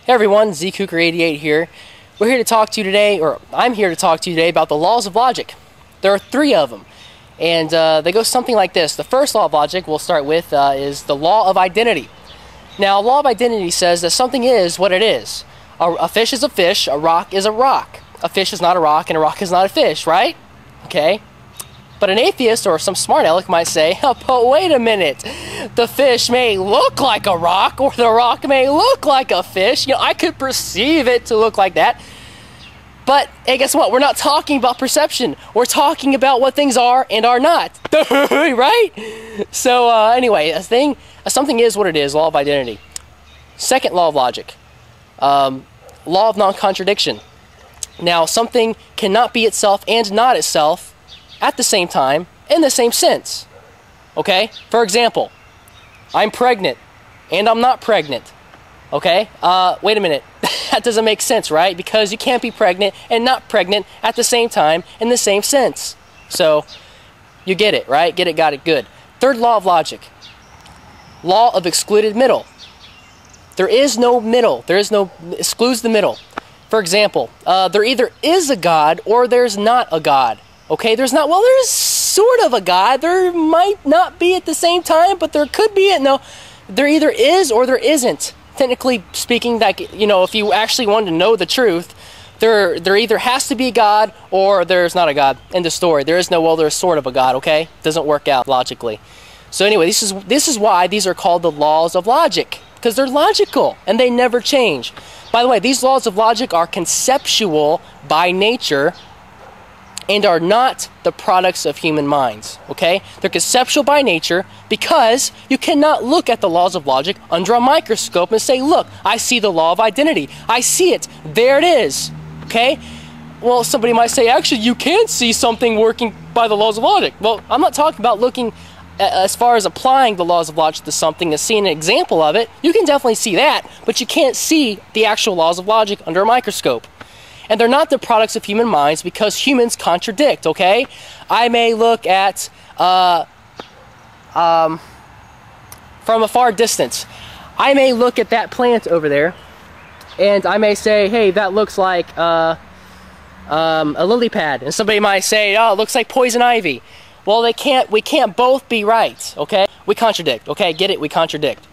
Hey everyone, ZCougar88 here. We're here to talk to you today, or I'm here to talk to you today about the laws of logic. There are 3 of them, and they go something like this. The first law of logic we'll start with is the law of identity. Now, law of identity says that something is what it is. A fish is a fish, a rock is a rock. A fish is not a rock, and a rock is not a fish, right? Okay. But an atheist or some smart aleck might say, oh, but wait a minute, the fish may look like a rock, or the rock may look like a fish. You know, I could perceive it to look like that. But, hey, guess what? We're not talking about perception. We're talking about what things are and are not. Right? So, anyway, something is what it is, law of identity. Second law of logic, law of non-contradiction. Now, something cannot be itself and not itself at the same time, in the same sense. Okay? For example, I'm pregnant, and I'm not pregnant. Okay? Wait a minute. That doesn't make sense, right? Because you can't be pregnant and not pregnant at the same time, in the same sense. So, you get it, right? Get it, got it, good. Third law of logic. Law of excluded middle. There is no middle. There is no, excludes the middle. For example, there either is a God or there's not a God. Okay, there's sort of a God. There might not be at the same time, but there could be it. No, there either is or there isn't. Technically speaking, that, you know, if you actually wanted to know the truth, there either has to be a God or there's not a God. End of story. There is no, well, there's sort of a God, okay? Doesn't work out logically. So anyway, this is why these are called the laws of logic, because they're logical and they never change. By the way, these laws of logic are conceptual by nature and are not the products of human minds, okay? They're conceptual by nature because you cannot look at the laws of logic under a microscope and say, look, I see the law of identity. I see it. There it is, okay? Well, somebody might say, actually, you can see something working by the laws of logic. Well, I'm not talking about looking as far as applying the laws of logic to something and seeing an example of it. You can definitely see that, but you can't see the actual laws of logic under a microscope. And they're not the products of human minds because humans contradict, okay? I may look at, from a far distance, I may look at that plant over there, and I may say, hey, that looks like a lily pad. And somebody might say, oh, it looks like poison ivy. Well, we can't both be right, okay? We contradict, okay? Get it? We contradict.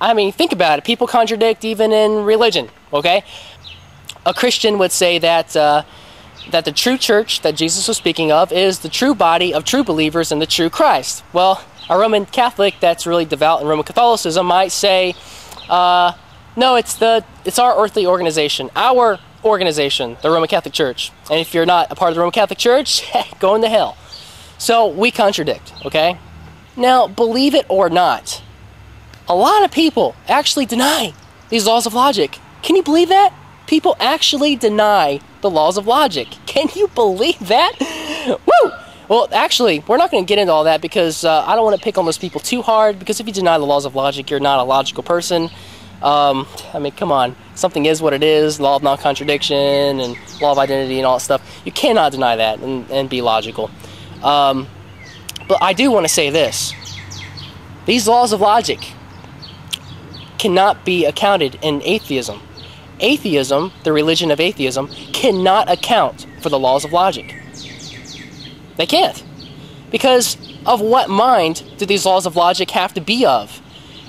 I mean, think about it. People contradict even in religion, okay? A Christian would say that that the true church that Jesus was speaking of is the true body of true believers in the true Christ. Well, a Roman Catholic that's really devout in Roman Catholicism might say, no, it's our earthly organization, our organization, the Roman Catholic Church. And if you're not a part of the Roman Catholic Church, go into hell. So we contradict, okay? Now, believe it or not, a lot of people actually deny these laws of logic. Can you believe that? People actually deny the laws of logic. Can you believe that? Woo! Well, actually, we're not going to get into all that because I don't want to pick on those people too hard, because if you deny the laws of logic, you're not a logical person. I mean, come on. Something is what it is, law of non-contradiction and law of identity and all that stuff. You cannot deny that and be logical. But I do want to say this. These laws of logic cannot be accounted in atheism. Atheism, the religion of atheism, cannot account for the laws of logic. They can't. Because of what mind do these laws of logic have to be of?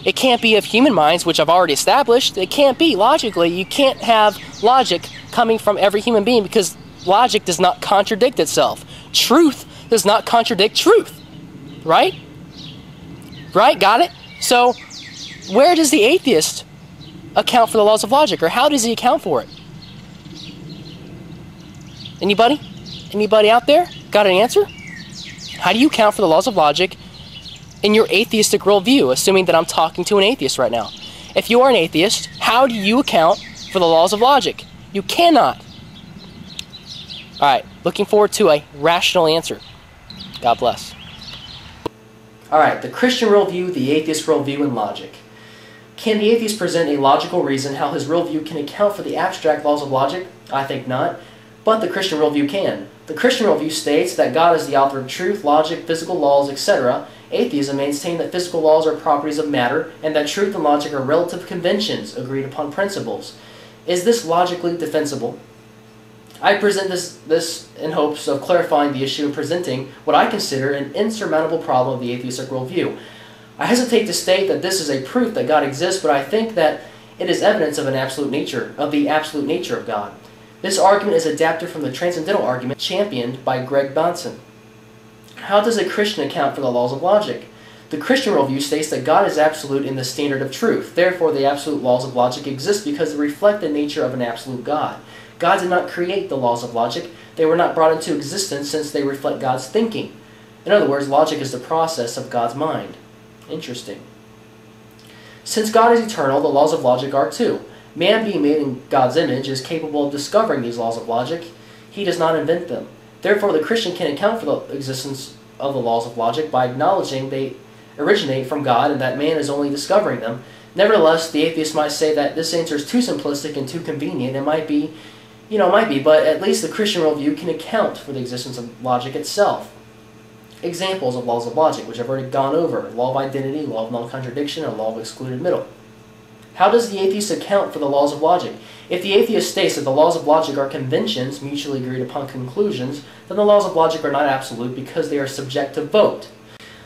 It can't be of human minds, which I've already established. It can't be, logically. You can't have logic coming from every human being because logic does not contradict itself. Truth does not contradict truth. Right? Right? Got it? So, where does the atheist account for the laws of logic, or how does he account for it? Anybody? Anybody out there got an answer? How do you account for the laws of logic in your atheistic worldview, assuming that I'm talking to an atheist right now? If you are an atheist, how do you account for the laws of logic? You cannot. Alright, looking forward to a rational answer. God bless. Alright, the Christian worldview, the atheist worldview, and logic. Can the atheist present a logical reason how his worldview can account for the abstract laws of logic? I think not, but the Christian worldview can. The Christian worldview states that God is the author of truth, logic, physical laws, etc. Atheism maintains that physical laws are properties of matter and that truth and logic are relative conventions, agreed upon principles. Is this logically defensible? I present this in hopes of clarifying the issue and presenting what I consider an insurmountable problem of the atheistic worldview. I hesitate to state that this is a proof that God exists, but I think that it is evidence of the absolute nature of God. This argument is adapted from the transcendental argument championed by Greg Bahnsen. How does a Christian account for the laws of logic? The Christian worldview states that God is absolute in the standard of truth. Therefore, the absolute laws of logic exist because they reflect the nature of an absolute God. God did not create the laws of logic. They were not brought into existence since they reflect God's thinking. In other words, logic is the process of God's mind. Interesting. Since God is eternal, the laws of logic are too. Man, being made in God's image, is capable of discovering these laws of logic. He does not invent them. Therefore, the Christian can account for the existence of the laws of logic by acknowledging they originate from God and that man is only discovering them. Nevertheless, the atheist might say that this answer is too simplistic and too convenient. It might be, but at least the Christian worldview can account for the existence of logic itself. Examples of laws of logic, which I've already gone over: law of identity, law of non-contradiction, and law of excluded middle. How does the atheist account for the laws of logic? If the atheist states that the laws of logic are conventions, mutually agreed upon conclusions, then the laws of logic are not absolute because they are subject to vote.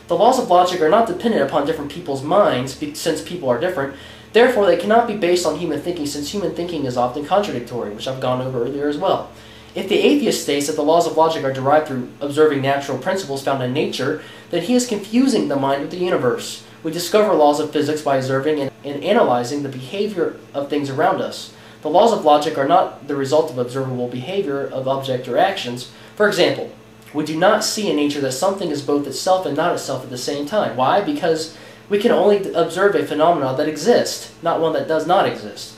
The laws of logic are not dependent upon different people's minds, since people are different. Therefore, they cannot be based on human thinking, since human thinking is often contradictory, which I've gone over earlier as well. If the atheist states that the laws of logic are derived through observing natural principles found in nature, then he is confusing the mind with the universe. We discover laws of physics by observing and analyzing the behavior of things around us. The laws of logic are not the result of observable behavior of objects or actions. For example, we do not see in nature that something is both itself and not itself at the same time. Why? Because we can only observe a phenomenon that exists, not one that does not exist.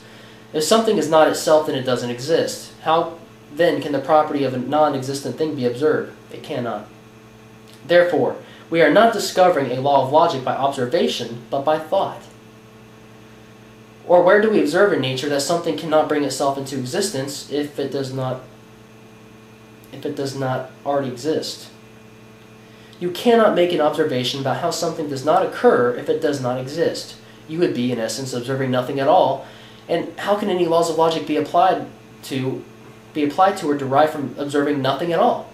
If something is not itself, then it doesn't exist. How then can the property of a non-existent thing be observed? It cannot. Therefore, we are not discovering a law of logic by observation, but by thought. Or where do we observe in nature that something cannot bring itself into existence if it does not already exist? You cannot make an observation about how something does not occur if it does not exist. You would be, in essence, observing nothing at all. And how can any laws of logic be applied to or derived from observing nothing at all?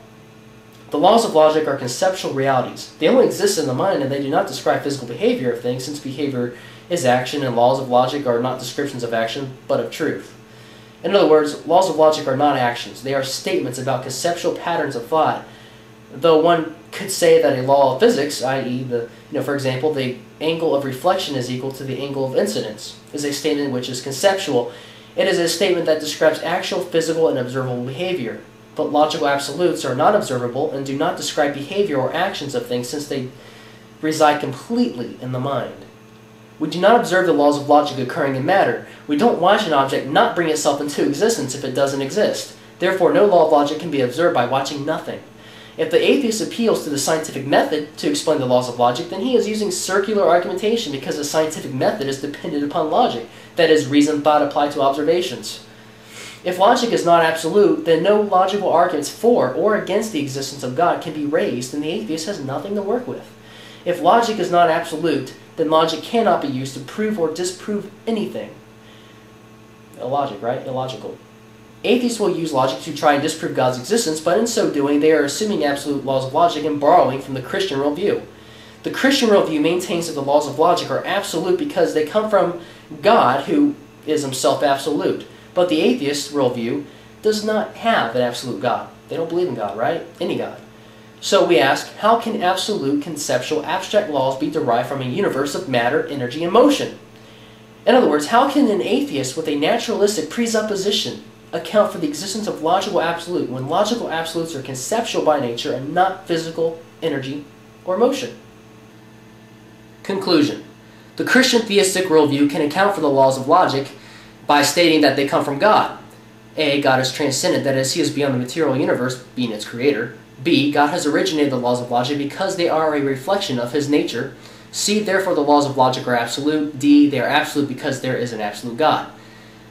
The laws of logic are conceptual realities. They only exist in the mind, and they do not describe physical behavior of things, since behavior is action, and laws of logic are not descriptions of action, but of truth. In other words, laws of logic are not actions. They are statements about conceptual patterns of thought. Though one could say that a law of physics, i.e., for example, the angle of reflection is equal to the angle of incidence, is a statement which is conceptual. It is a statement that describes actual physical and observable behavior. But logical absolutes are not observable and do not describe behavior or actions of things, since they reside completely in the mind. We do not observe the laws of logic occurring in matter. We don't watch an object not bring itself into existence if it doesn't exist. Therefore, no law of logic can be observed by watching nothing. If the atheist appeals to the scientific method to explain the laws of logic, then he is using circular argumentation, because the scientific method is dependent upon logic, that is, reason thought applied to observations. If logic is not absolute, then no logical arguments for or against the existence of God can be raised, and the atheist has nothing to work with. If logic is not absolute, then logic cannot be used to prove or disprove anything. Illogic, right? Illogical. Atheists will use logic to try and disprove God's existence, but in so doing, they are assuming absolute laws of logic and borrowing from the Christian worldview. The Christian worldview maintains that the laws of logic are absolute because they come from God, who is himself absolute. But the atheist worldview does not have an absolute God. They don't believe in God, right? Any God. So we ask, how can absolute, conceptual, abstract laws be derived from a universe of matter, energy, and motion? In other words, how can an atheist with a naturalistic presupposition account for the existence of logical absolute when logical absolutes are conceptual by nature and not physical, energy, or motion? Conclusion. The Christian theistic worldview can account for the laws of logic by stating that they come from God. A. God is transcendent, that is, he is beyond the material universe, being its creator. B. God has originated the laws of logic because they are a reflection of his nature. C. Therefore, the laws of logic are absolute. D. They are absolute because there is an absolute God.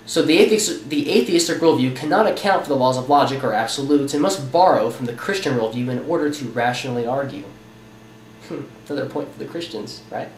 So the atheistic worldview cannot account for the laws of logic or absolutes and must borrow from the Christian worldview in order to rationally argue. Another point for the Christians, right?